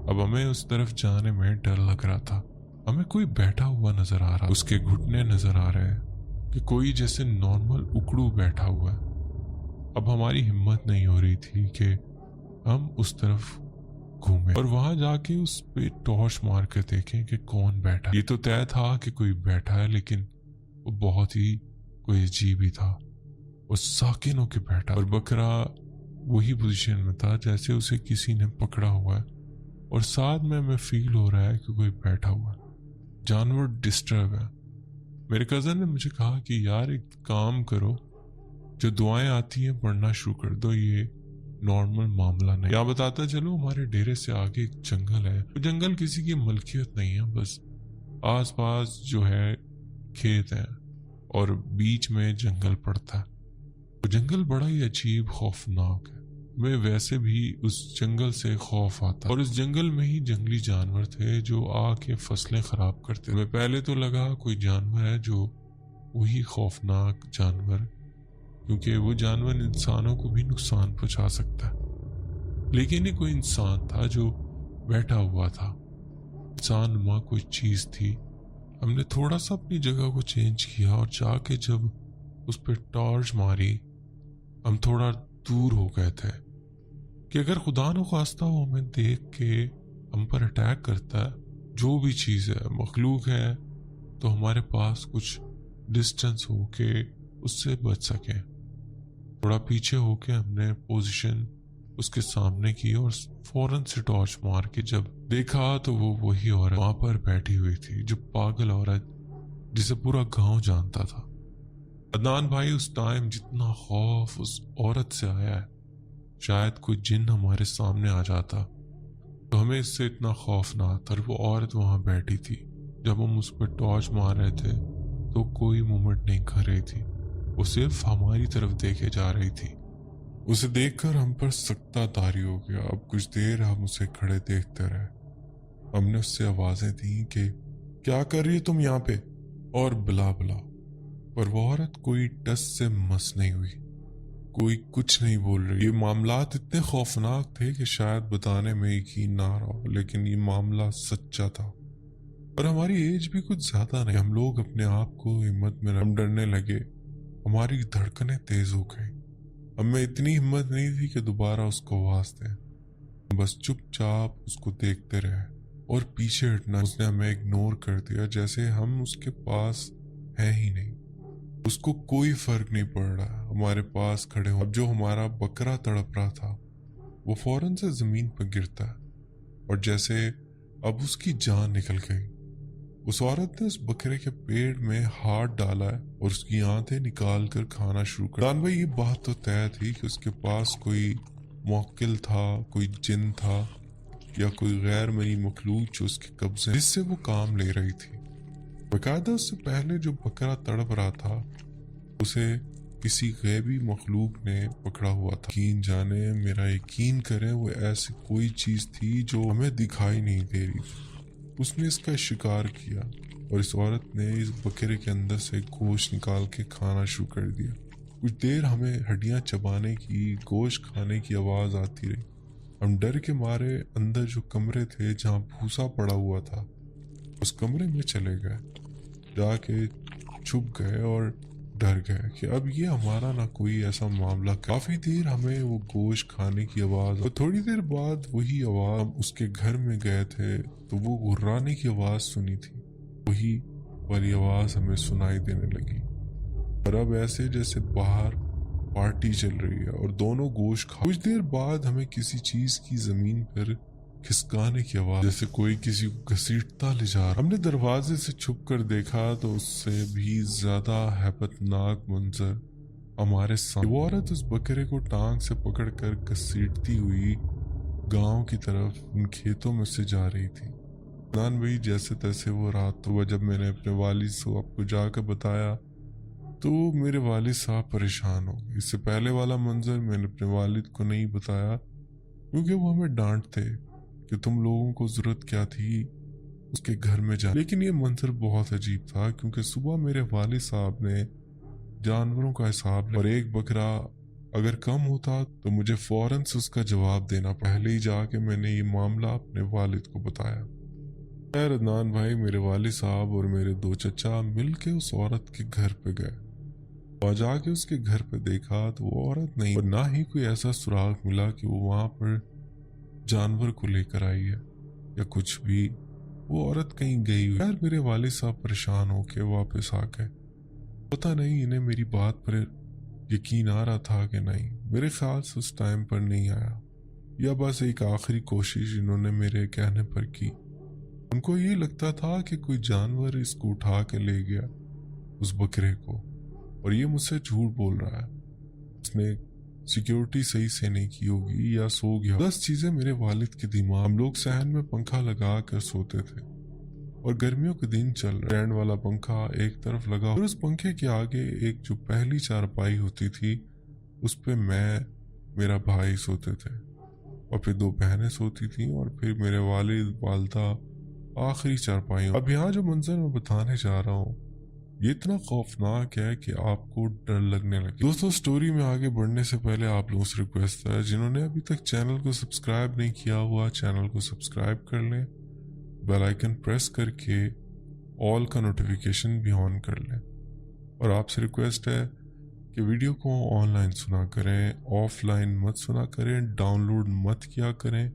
اب ہمیں اس طرف جانے میں ڈر لگ رہا تھا۔ ہمیں کوئی بیٹھا ہوا نظر آ رہا، اس کے گھٹنے نظر آ رہے ہیں کہ کوئی جیسے نارمل اکڑو بیٹھا ہوا ہے۔ اب ہماری ہمت نہیں ہو رہی تھی کہ ہم اس طرف گھومیں اور وہاں جا کے اس پہ ٹارچ مار کر دیکھیں کہ کون بیٹھا ہے۔ یہ تو طے تھا کہ کوئی بیٹھا ہے، لیکن وہ بہت ہی کوئی عجیب ہی تھا۔ وہ ساکن ہو کے بیٹھا اور بکرا وہی پوزیشن میں تھا جیسے اسے کسی نے پکڑا ہوا ہے، اور ساتھ میں ہمیں فیل ہو رہا ہے کہ کوئی بیٹھا ہوا ہے۔ جانور ڈسٹرب ہے۔ میرے کزن نے مجھے کہا کہ یار ایک کام کرو، جو دعائیں آتی ہیں پڑھنا شروع کر دو، یہ نارمل معاملہ نہیں۔ یا بتاتا چلو ہمارے ڈیرے سے آگے ایک جنگل ہے، وہ جنگل کسی کی ملکیت نہیں ہے، بس آس پاس جو ہے کھیت ہیں اور بیچ میں جنگل پڑتا ہے۔ وہ جنگل بڑا ہی عجیب خوفناک ہے، میں ویسے بھی اس جنگل سے خوف آتا، اور اس جنگل میں ہی جنگلی جانور تھے جو آ کے فصلیں خراب کرتے۔ میں پہلے تو لگا کوئی جانور ہے، جو وہی خوفناک جانور، کیونکہ وہ جانور انسانوں کو بھی نقصان پہنچا سکتا ہے، لیکن یہ کوئی انسان تھا جو بیٹھا ہوا تھا، انسان نما کوئی چیز تھی۔ ہم نے تھوڑا سا اپنی جگہ کو چینج کیا اور جا کے جب اس پہ ٹارچ ماری، ہم تھوڑا دور ہو گئے تھے کہ اگر خدا نخواستہ وہ ہمیں دیکھ کے ہم پر اٹیک کرتا ہے، جو بھی چیز ہے، مخلوق ہے، تو ہمارے پاس کچھ ڈسٹنس ہو کے اس سے بچ سکیں۔ تھوڑا پیچھے ہو کے ہم نے پوزیشن اس کے سامنے کی اور فوراً سے ٹارچ مار کے جب دیکھا تو وہ وہی عورت وہاں پر بیٹھی ہوئی تھی، جو پاگل عورت جسے پورا گاؤں جانتا تھا۔ عدنان بھائی، اس ٹائم جتنا خوف اس عورت سے آیا ہے، شاید کوئی جن ہمارے سامنے آ جاتا تو ہمیں اس سے اتنا خوف نہ آتا۔ اور وہ عورت وہاں بیٹھی تھی، جب ہم اس پہ ٹارچ مار رہے تھے تو کوئی مومنٹ نہیں کر رہی تھی، وہ صرف ہماری طرف دیکھے جا رہی تھی۔ اسے دیکھ کر ہم پر سکتہ طاری ہو گیا۔ اب کچھ دیر ہم اسے کھڑے دیکھتے رہے۔ ہم نے اس سے آوازیں دیں کہ کیا کر رہی ہے تم یہاں پہ، اور بلا بلا، پر وہ عورت کوئی ٹس سے مس نہیں ہوئی، کوئی کچھ نہیں بول رہی۔ یہ معاملات اتنے خوفناک تھے کہ شاید بتانے میں یقین نہ رہا ہو، لیکن یہ معاملہ سچا تھا۔ اور ہماری ایج بھی کچھ زیادہ نہیں، ہم لوگ اپنے آپ کو ہمت میں ہم ڈرنے لگے، ہماری دھڑکنیں تیز ہو گئی۔ ہمیں اتنی ہمت نہیں تھی کہ دوبارہ اس کو آواز دیں، بس چپ چاپ اس کو دیکھتے رہے اور پیچھے ہٹنا۔ اس نے ہمیں اگنور کر دیا، جیسے ہم اس کے پاس ہیں ہی نہیں۔ اس کو کوئی فرق نہیں پڑ رہا ہمارے پاس کھڑے ہو۔ اب جو ہمارا بکرا تڑپ رہا تھا وہ فوراً سے زمین پر گرتا ہے، اور جیسے اب اس کی جان نکل گئی۔ اس عورت نے اس بکرے کے پیٹ میں ہاتھ ڈالا ہے اور اس کی آنتیں نکال کر کھانا شروع کر۔ دان بھائی، یہ بات تو طے تھی کہ اس کے پاس کوئی موکل تھا، کوئی جن تھا، یا کوئی غیر مرئی مخلوق جو اس کے قبضے، جس سے وہ کام لے رہی تھی۔ باقاعدہ اس سے پہلے جو بکرا تڑپ رہا تھا اسے کسی غیبی مخلوق نے پکڑا ہوا تھا۔ یقین جانے، میرا یقین کریں، وہ ایسی کوئی چیز تھی جو ہمیں دکھائی نہیں دے رہی تھی۔ اس نے اس کا شکار کیا اور اس عورت نے اس بکرے کے اندر سے گوشت نکال کے کھانا شروع کر دیا۔ کچھ دیر ہمیں ہڈیاں چبانے کی، گوشت کھانے کی آواز آتی رہی۔ ہم ڈر کے مارے اندر جو کمرے تھے جہاں بھوسا پڑا ہوا تھا اس کمرے میں چلے گئے، جا کے چھپ گئے اور ڈر گئے کہ اب یہ ہمارا نہ کوئی ایسا معاملہ۔ کافی دیر ہمیں وہ گوشت کھانے کی آواز، اور تھوڑی دیر بعد وہی آواز، ہم اس کے گھر میں گئے تھے تو وہ گھرانے کی آواز سنی تھی، وہی والی آواز ہمیں سنائی دینے لگی، اور اب ایسے جیسے باہر پارٹی چل رہی ہے اور دونوں گوشت کھا۔ کچھ دیر بعد ہمیں کسی چیز کی زمین پر کھسکانے کی آواز، جیسے کوئی کسی کو گھسیٹتا لے جا رہا۔ ہم نے دروازے سے چھپ کر دیکھا تو اس سے بھی زیادہ ہیبت ناک منظر ہمارے سامنے۔ وہ عورت اس بکرے کو ٹانگ سے پکڑ کر گھسیٹتی ہوئی گاؤں کی طرف ان کھیتوں میں سے جا رہی تھی۔ عدنان بھائی، جیسے تیسے وہ رات ہوا۔ جب میں نے اپنے والد صاحب کو جا کر بتایا تو میرے والد صاحب پریشان ہو گئے۔ اس سے پہلے والا منظر میں نے اپنے والد کو نہیں بتایا کیونکہ وہ ہمیں ڈانٹتے کہ تم لوگوں کو ضرورت کیا تھی اس کے گھر میں جانے۔ لیکن یہ منظر بہت عجیب تھا کیونکہ صبح میرے والد صاحب نے جانوروں کا حساب لیا اور ایک بکرا अगर कम होता तो मुझे फौरन से उसका जवाब देना। पहले ही जाके मैंने ये मामला अपने वालिद को बताया। खैर अदनान भाई, मेरे वालिद साहब और मेरे दो चचा मिल के उस औरत के घर पे गए और जाके उसके घर पे देखा तो वो औरत नहीं, और ना ही कोई ऐसा सुराग मिला कि वो वहां पर जानवर को लेकर आई है या कुछ भी। वो औरत कहीं गई हुई। यार मेरे वालिद साहब परेशान होके वापस आ गए। पता नहीं इन्हें मेरी बात पर यकीन आ रहा था कि नहीं। मेरे ख्याल से उस टाइम पर नहीं आया, या बस एक आखिरी कोशिश इन्होंने मेरे कहने पर की। उनको ये लगता था कि कोई जानवर इसको उठा के ले गया, उस बकरे को, और ये मुझसे झूठ बोल रहा है, इसने सिक्योरिटी सही से नहीं की होगी या सो गया। 10 चीजें मेरे वालिद के दिमाग। हम लोग सहन में पंखा लगा कर सोते थे और गर्मियों के दिन चल रहा। स्टैंड वाला पंखा एक तरफ लगा और उस पंखे के आगे एक जो पहली चारपाई होती थी उस पे मैं, मेरा भाई सोते थे, और फिर 2 बहनें सोती थी, और फिर मेरे वालिद वालदा आखिरी चारपाई। अब यहाँ जो मंजर मैं बताने जा रहा हूँ ये इतना खौफनाक है कि आपको डर लगने लगे। दोस्तों, स्टोरी में आगे बढ़ने से पहले आप लोगों से रिक्वेस्ट है, जिन्होंने अभी तक चैनल को सब्सक्राइब नहीं किया हुआ चैनल को सब्सक्राइब कर लें, बेल आइकन प्रेस करके ऑल का नोटिफिकेशन भी ऑन कर लें। और आपसे रिक्वेस्ट है कि वीडियो को ऑनलाइन सुना करें, ऑफलाइन मत सुना करें, डाउनलोड मत किया करें,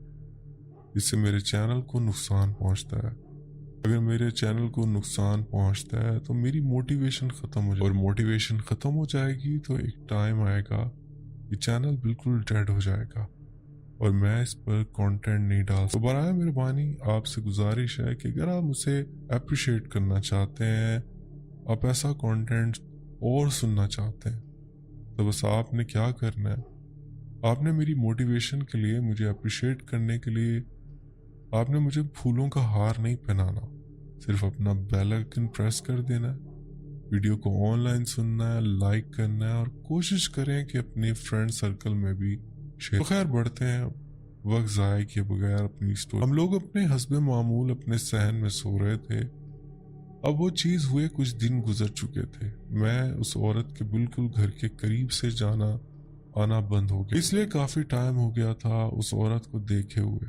इससे मेरे चैनल को नुकसान पहुंचता है। अगर मेरे चैनल को नुकसान पहुंचता है तो मेरी मोटिवेशन ख़त्म हो जाएगी, और मोटिवेशन ख़त्म हो जाएगी तो एक टाइम आएगा ये चैनल बिल्कुल डेड हो जाएगा और मैं इस पर कंटेंट नहीं डाल। तो बराए मेहरबानी आपसे गुजारिश है कि अगर आप मुझे अप्रिशिएट करना चाहते हैं, आप ऐसा कंटेंट और सुनना चाहते हैं, तो बस आपने क्या करना है, आपने मेरी मोटिवेशन के लिए, मुझे अप्रिशिएट करने के लिए, आपने मुझे फूलों का हार नहीं पहनाना, सिर्फ अपना बेल आइकन प्रेस कर देना है, वीडियो को ऑनलाइन सुनना है, लाइक करना है, और कोशिश करें कि अपने फ्रेंड सर्कल में भी शेयर। तो खैर बढ़ते हैं, वक्त ज़ाया किए बगैर अपनी स्टोरी। हम लोग अपने हस्बे मामूल अपने सहन में सो रहे थे। अब वो चीज़ हुए कुछ दिन गुजर चुके थे। मैं उस औरत के बिल्कुल घर के करीब से जाना आना बंद हो गया, इसलिए काफ़ी टाइम हो गया था उस औरत को देखे हुए,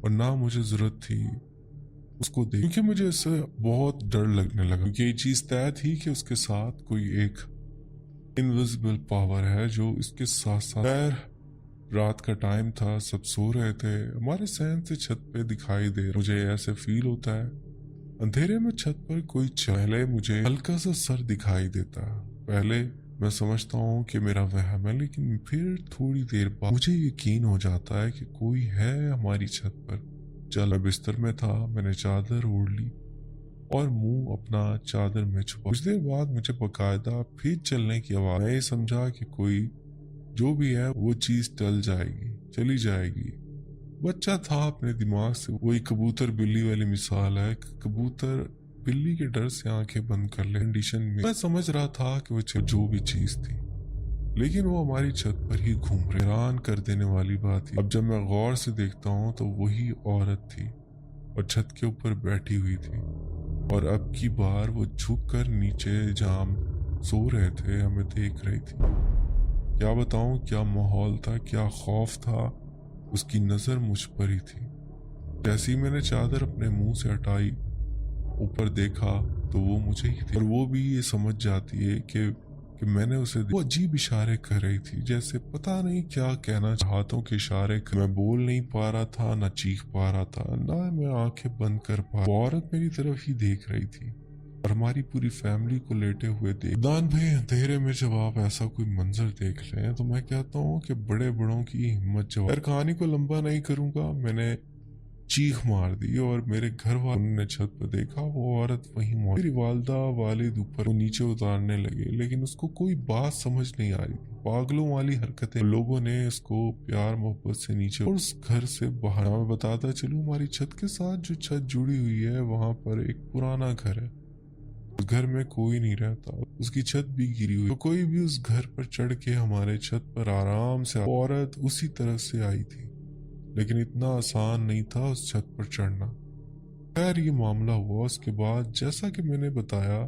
और ना मुझे ज़रूरत थी उसको देख, क्योंकि मुझे इससे बहुत डर लगने लगा, क्योंकि ये चीज़ तय थी कि उसके साथ कोई एक इनविजिबल पावर है जो इसके साथ साथ। रात का टाइम था, सब सो रहे थे, हमारे सहन से छत पे दिखाई दे, मुझे ऐसे फील होता है अंधेरे में छत पर कोई चहले, मुझे हल्का सा सर दिखाई देता। पहले मैं समझता हूँ कि मेरा वहम है, लेकिन फिर थोड़ी देर बाद मुझे यकीन हो जाता है कि कोई है हमारी छत पर। चल, बिस्तर में था, मैंने चादर ओढ़ ली और मुंह अपना चादर में छुपा। कुछ देर बाद मुझे बकायदा फिर चलने की आवाज। मैं ये समझा कि कोई जो भी है वो चीज टल जाएगी, चली जाएगी। बच्चा था, अपने दिमाग से वही कबूतर बिल्ली वाली मिसाल है, कबूतर बिल्ली के डर से आंखें बंद कर ले कंडीशन में। मैं समझ रहा था कि वो जो भी चीज थी, लेकिन वो हमारी छत पर ही घूम रही। हैरान कर देने वाली बात थी, अब जब मैं गौर से देखता हूँ तो वही औरत थी और छत के ऊपर बैठी हुई थी, और अब की बार वो झुक कर नीचे जाम सो रहे थे हमें देख रही थी। क्या बताऊं क्या माहौल था, क्या खौफ था। उसकी नजर मुझ पर ही थी। जैसे ही मैंने चादर अपने मुंह से हटाई, ऊपर देखा तो वो मुझे ही थी, और वो भी ये समझ जाती है कि मैंने उसे वो अजीब इशारे कर रही थी, जैसे पता नहीं क्या कहना, हाथों के इशारे। मैं बोल नहीं पा रहा था, ना चीख पा रहा था, ना मैं आंखें बंद कर पा। वो औरत मेरी तरफ ही देख रही थी और हमारी पूरी फैमिली को लेटे हुए देख। दान भाई, अंधेरे में जब आप ऐसा कोई मंजर देख लें तो मैं कहता हूँ कि बड़े बड़ों की हिम्मत जवाब। यार कहानी को लंबा नहीं करूंगा, मैंने चीख मार दी और मेरे घर वालों ने छत पर देखा, वो औरत वहीं मौजूद। मेरी वालदा वालिद ऊपर नीचे उतारने लगे, लेकिन उसको कोई बात समझ नहीं आ रही थी। पागलों वाली हरकतें। लोगों ने उसको प्यार मोहब्बत से नीचे और उस घर से बाहर। मैं बताता चलूं, हमारी छत के साथ जो छत जुड़ी हुई है वहां पर एक पुराना घर है। उस घर में कोई नहीं रहता, उसकी छत भी गिरी हुई, तो कोई भी उस घर पर चढ़ के हमारे छत पर आराम से। औरत उसी तरफ से आई थी, लेकिन इतना आसान नहीं था उस छत पर चढ़ना। खैर ये मामला हुआ। उसके बाद जैसा कि मैंने बताया,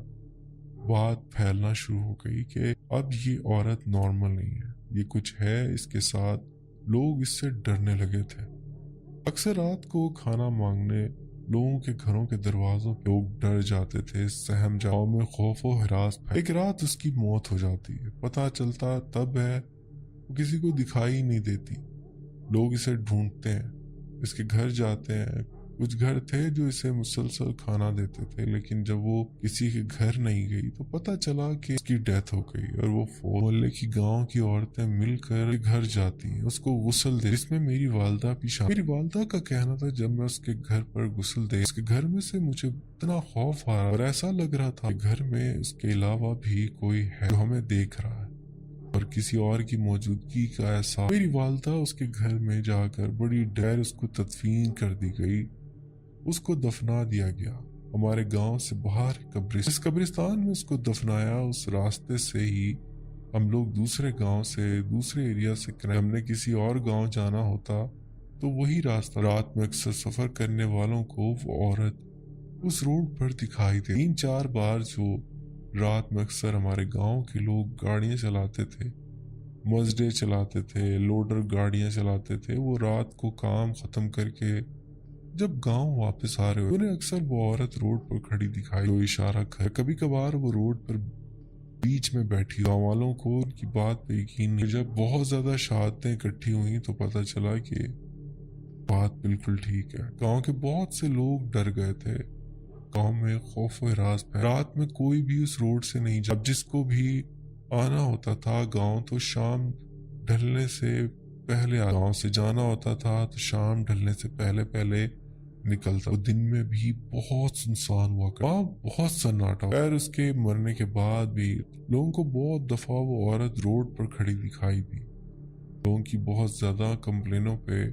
बात फैलना शुरू हो गई कि अब ये औरत नॉर्मल नहीं है। ये कुछ है इसके साथ, लोग इससे डरने लगे थे। अक्सर रात को खाना मांगने लोगों के घरों के दरवाजों पे लोग डर जाते थे, सहम जाओ में खौफ और हिरास। एक रात उसकी मौत हो जाती है, पता चलता तब है वो किसी को दिखाई नहीं देती। लोग इसे ढूंढते हैं, इसके घर जाते हैं। कुछ घर थे जो इसे मुसलसल खाना देते थे, लेकिन जब वो किसी के घर नहीं गई तो पता चला कि इसकी डेथ हो गई। और वो मोहल्ले की गांव की औरतें मिलकर घर जाती हैं, उसको गुस्ल दे। इसमें मेरी वालदा भी शामिल। मेरी वालदा का कहना था जब मैं उसके घर पर गुस्ल दे, उसके घर में से मुझे इतना खौफ आ रहा और ऐसा लग रहा था कि घर में उसके अलावा भी कोई है जो हमें देख रहा है और किसी और की मौजूदगी का एहसास। मेरी वालदा उसके घर में जाकर बड़ी डर उसको तदफीन कर दी गई, उसको दफना दिया गया। हमारे गांव से बाहर इस कब्रिस्तान में उसको दफनाया। उस रास्ते से ही हम लोग दूसरे गांव से, दूसरे एरिया से हमने किसी और गांव जाना होता तो वही रास्ता रात में अक्सर सफर करने वालों को वो औरत उस रोड पर दिखाई दे। 3-4 बार जो रात में अक्सर हमारे गांव के लोग गाड़ियां चलाते थे, मजडे चलाते थे, लोडर गाड़ियां चलाते थे, वो रात को काम खत्म करके जब गांव वापस आ रहे हो उन्हें अक्सर वो औरत रोड पर खड़ी दिखाई, जो इशारा कर। कभी कभार वो रोड पर बीच में बैठी। गाँव वालों को उनकी बात पे यकीन नहीं। जब बहुत ज्यादा शहादतें इकट्ठी हुई तो पता चला कि बात बिल्कुल ठीक है। गांव के बहुत से लोग डर गए थे। गांव में खौफ और हिरास। रात में कोई भी उस रोड से नहीं जा। जिसको भी आना होता था गांव तो शाम ढलने से पहले गांव से जाना होता था तो शाम ढलने से पहले निकलता। वो दिन में भी बहुत सुनसान हुआ वहाँ बहुत सन्नाटा। खैर उसके मरने के बाद भी लोगों को बहुत दफा वो औरत रोड पर खड़ी दिखाई दी। लोगों की बहुत ज्यादा कंप्लेनों पे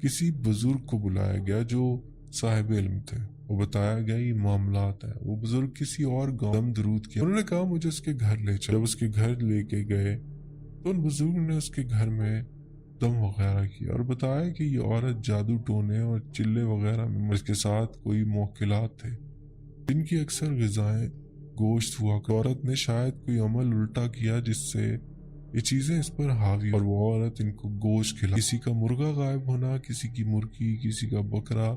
किसी बुजुर्ग को बुलाया गया जो साहिब इल्म थे। वो बताया गया ये मामलात है। वो बुजुर्ग किसी और गांव दम दरूद किया। उन्होंने कहा मुझे उसके घर ले चलो। जब उसके घर लेके गए तो उन बुजुर्ग ने उसके घर में दम वगैरह किया और बताया कि ये औरत जादू टोने और चिल्ले वगैरह में इसके साथ कोई मौकिलात थे जिनकी अक्सर ग़िज़ाएं गोश्त हुआ। औरत ने शायद कोई अमल उल्टा किया जिससे ये चीजें इस पर हावी और वो औरत इनको गोश्त खिला। किसी का मुर्गा गायब होना, किसी की मुर्गी, किसी का बकरा,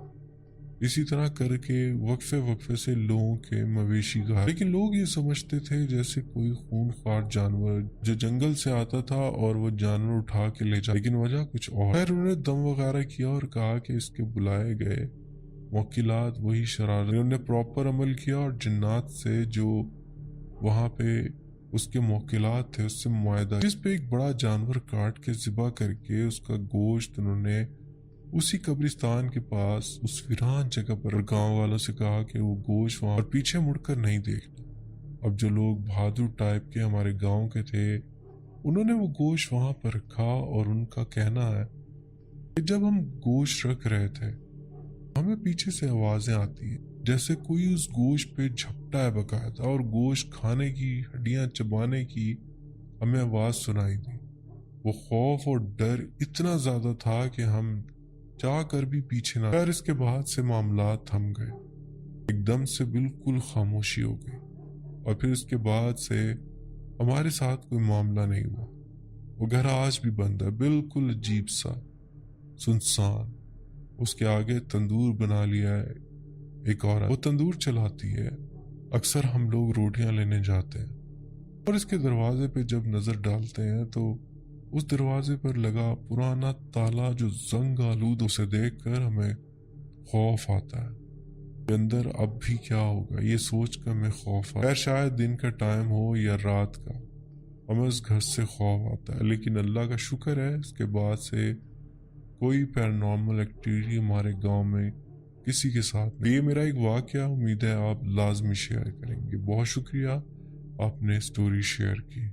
इसी तरह करके वक्फे से लोगों के मवेशी गायब। लेकिन लोग ये समझते थे जैसे कोई खूनख्वार जानवर जो जंगल से आता था और वो जानवर उठा के ले जा, लेकिन वजह कुछ और। खैर उन्होंने दम वगैरह किया और कहा कि इसके बुलाए गए वकीलात वही शरारत। उन्होंने प्रॉपर अमल किया और जिन्नात से जो वहाँ पे उसके मौकिलात थे उससे मुआहदा, जिस पे एक बड़ा जानवर काट के ज़िबा करके उसका गोश्त उन्होंने उसी कब्रिस्तान के पास उस वीरान जगह पर गांव वालों से कहा कि वो गोश्त वहां और पीछे मुड़कर नहीं देखना। अब जो लोग बहादुर टाइप के हमारे गांव के थे उन्होंने वो गोश्त वहां पर रखा और उनका कहना है कि जब हम गोश्त रख रहे थे हमें पीछे से आवाजें आती हैं जैसे कोई उस गोश्त पे झपटा है बकायदा, और गोश्त खाने की, हड्डियां चबाने की हमें आवाज सुनाई दी। वो खौफ और डर इतना ज्यादा था कि हम चाह कर भी पीछे ना। खैर इसके बाद से मामला थम गए, एकदम से बिल्कुल खामोशी हो गई और फिर उसके बाद से हमारे साथ कोई मामला नहीं हुआ। वो घर आज भी बंद है, बिल्कुल अजीब सा सुनसान। उसके आगे तंदूर बना लिया है एक औरत, वो तंदूर चलाती है। अक्सर हम लोग रोटियां लेने जाते हैं और इसके दरवाजे पे जब नजर डालते हैं तो उस दरवाजे पर लगा पुराना ताला जो जंग आलूद, उसे देखकर हमें खौफ आता है कि अंदर अब भी क्या होगा। ये सोच कर हमें खौफ आता है, शायद दिन का टाइम हो या रात का, हमें उस घर से खौफ आता है। लेकिन अल्लाह का शुक्र है इसके बाद से कोई पैरानॉर्मल एक्टिविटी हमारे गांव में किसी के साथ नहीं। ये मेरा एक वाकया, उम्मीद है आप लाजमी शेयर करेंगे। बहुत शुक्रिया आपने स्टोरी शेयर की।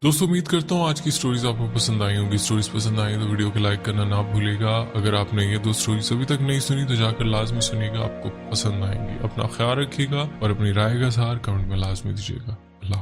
दोस्तों उम्मीद करता हूँ आज की स्टोरीज आपको पसंद आई होंगी। स्टोरीज पसंद आई तो वीडियो को लाइक करना ना भूलिएगा। अगर आपने ये 2 स्टोरीज अभी तक नहीं सुनी तो जाकर लाजमी सुनिएगा, आपको पसंद आएंगी। अपना ख्याल रखिएगा और अपनी राय का इज़हार कमेंट में लाजमी दीजिएगा।